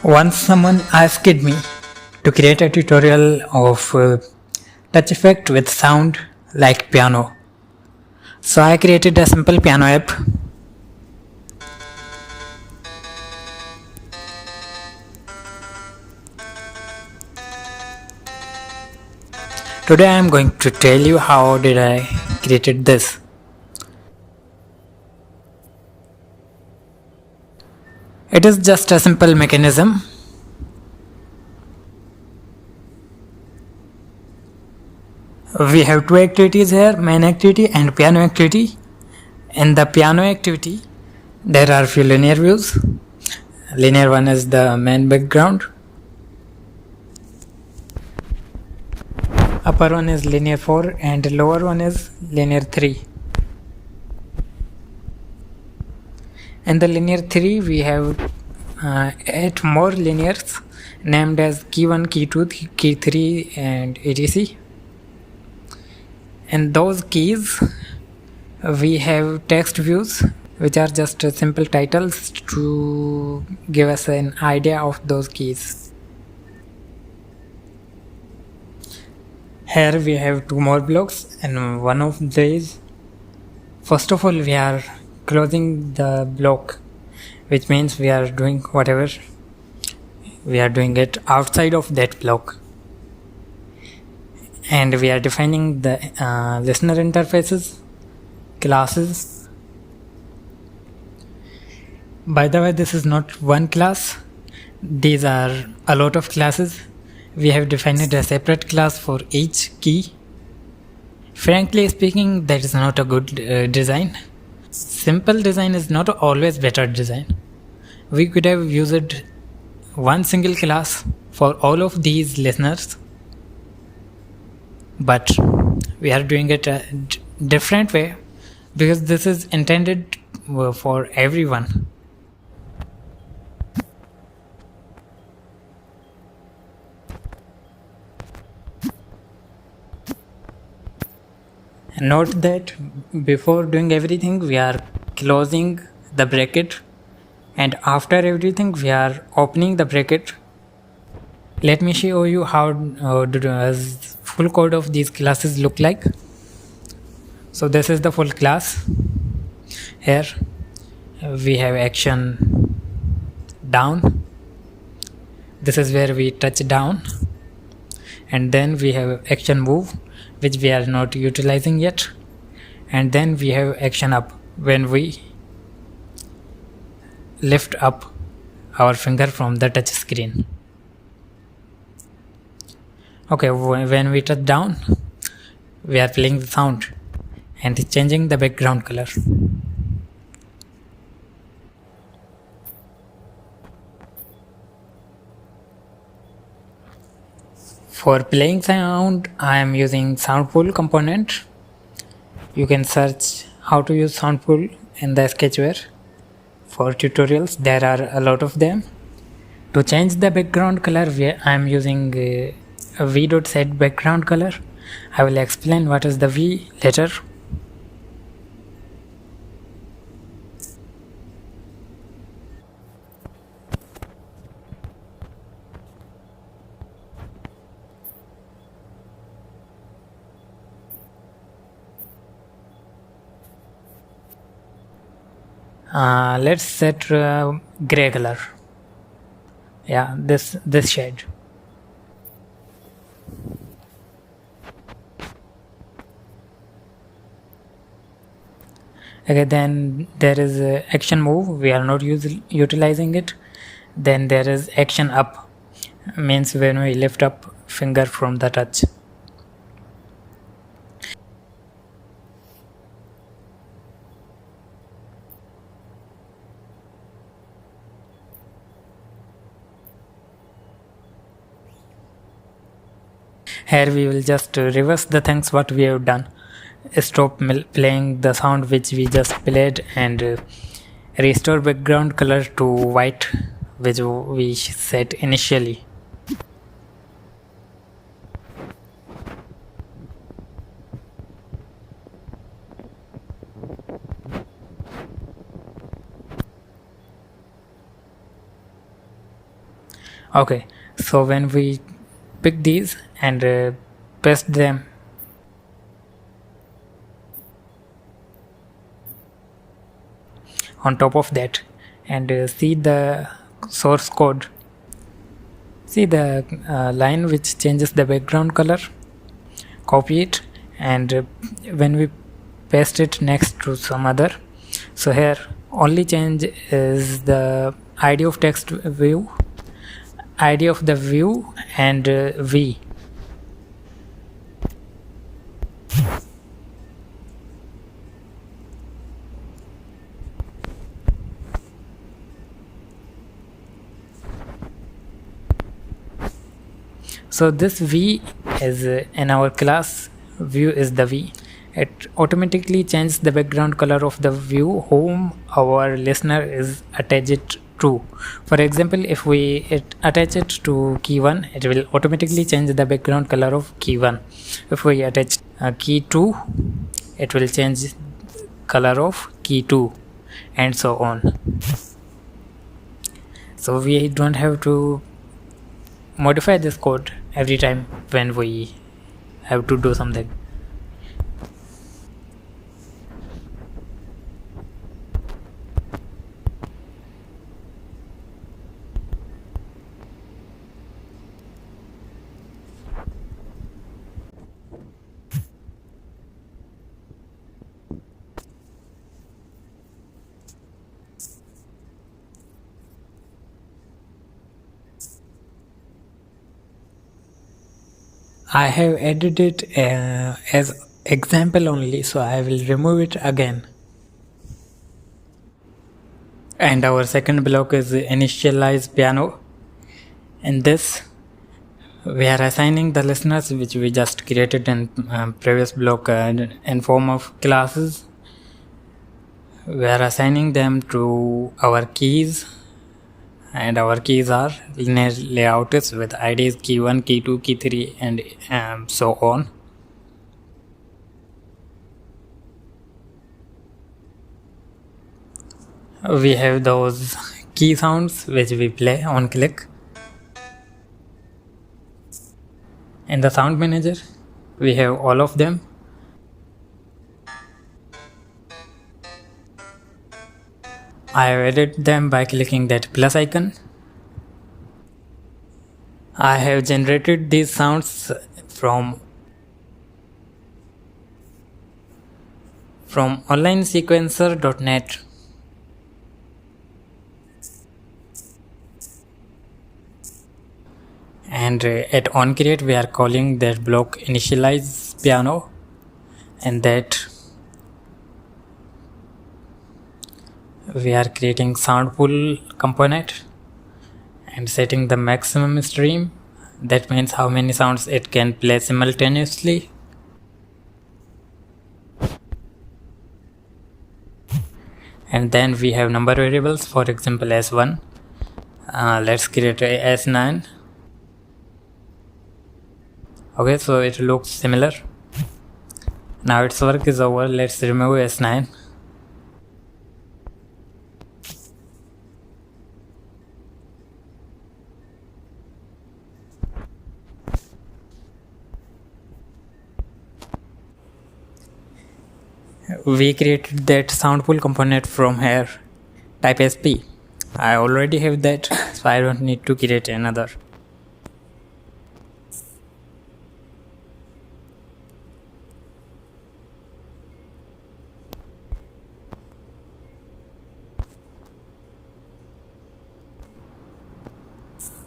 Once someone asked me to create a tutorial of touch effect with sound like piano. So I created a simple piano app. Today I am going to tell you how did I created this. It is just a simple mechanism. We have two activities here, main activity and piano activity. In the piano activity, there are few linear views. Linear one is the main background. Upper one is linear 4 and lower one is linear 3. In the linear 3 we have 8 more linears named as key 1, key 2, key 3 and etc. In those keys we have text views which are just simple titles to give us an idea of those keys. Here we have two more blocks, and one of these, first of all we are closing the block, which means we are doing whatever we are doing it outside of that block, and we are defining the listener interfaces, classes. By the way, this is not one class, these are a lot of classes. We have defined a separate class for each key. Frankly speaking, that is not a good design. Simple design is not always better design. We could have used one single class for all of these listeners, but we are doing it a different way because this is intended for everyone. Note that before doing everything we are closing the bracket, and after everything we are opening the bracket. Let me show you how does full code of these classes look like. So this is the full class. Here we have action down. This is where we touch down, and then we have action move, which we are not utilizing yet, and then we have action up when we lift up our finger from the touch screen. Okay, when we touch down we are playing the sound and changing the background color. For playing sound, I am using sound pool component. You can search how to use sound pool in the sketchware. For tutorials, there are a lot of them. To change the background color, I am using a v.set background color. I will explain what is the v later. Let's set gray color. Yeah, this shade. Okay, then there is action move. We are not utilizing it. Then there is action up, means when we lift up finger from the touch. Here we will just reverse the things what we have done. Stop playing the sound which we just played and restore background color to white, which we set initially. Okay, so when we pick these and paste them on top of that and see the source code, see the line which changes the background color, copy it, and when we paste it next to some other, so here only change is the id of text view, id of the view, and v. So this v is in our class view is the v. It automatically changes the background color of the view whom our listener is attached to. For example, if we attach it to key 1, it will automatically change the background color of key 1. If we attach key 2, it will change color of key 2, and so on. So we don't have to modify this code every time when we have to do something. I have added it as example only, so I will remove it again. And our second block is initialize piano. In this, we are assigning the listeners which we just created in previous block in form of classes. We are assigning them to our keys, and our keys are linear layouts with IDs key 1, key 2, key 3, and so on. We have those key sounds which we play on click. In the sound manager, we have all of them. I have added them by clicking that plus icon. I have generated these sounds from onlinesequencer.net. And at onCreate we are calling that block initialize piano, and that we are creating sound pool component and setting the maximum stream. That means how many sounds it can play simultaneously. And then we have number variables, for example s1. Let's create a s9. Okay, so it looks similar. Now its work is over. Let's remove s9. We created that sound pool component from here, type sp. I already have that, so I don't need to create another.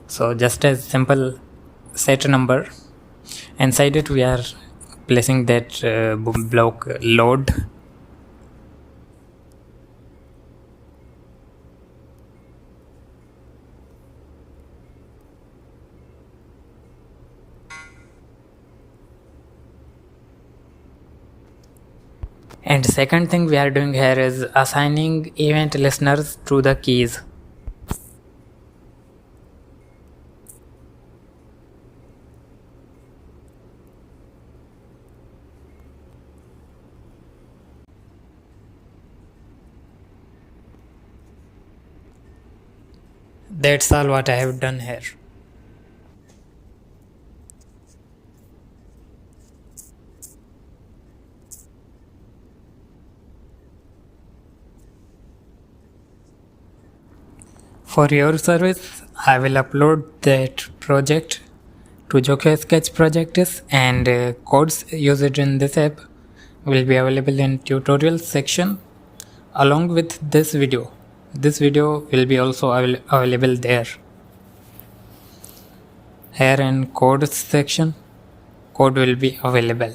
So just as simple set number, inside it we are placing that block load. And second thing we are doing here is assigning event listeners to the keys. That's all what I have done here. For your service, I will upload that project to Jokhio Sketch projects, and codes used in this app will be available in tutorials section along with this video. This video will be also available there. Here in codes section, code will be available.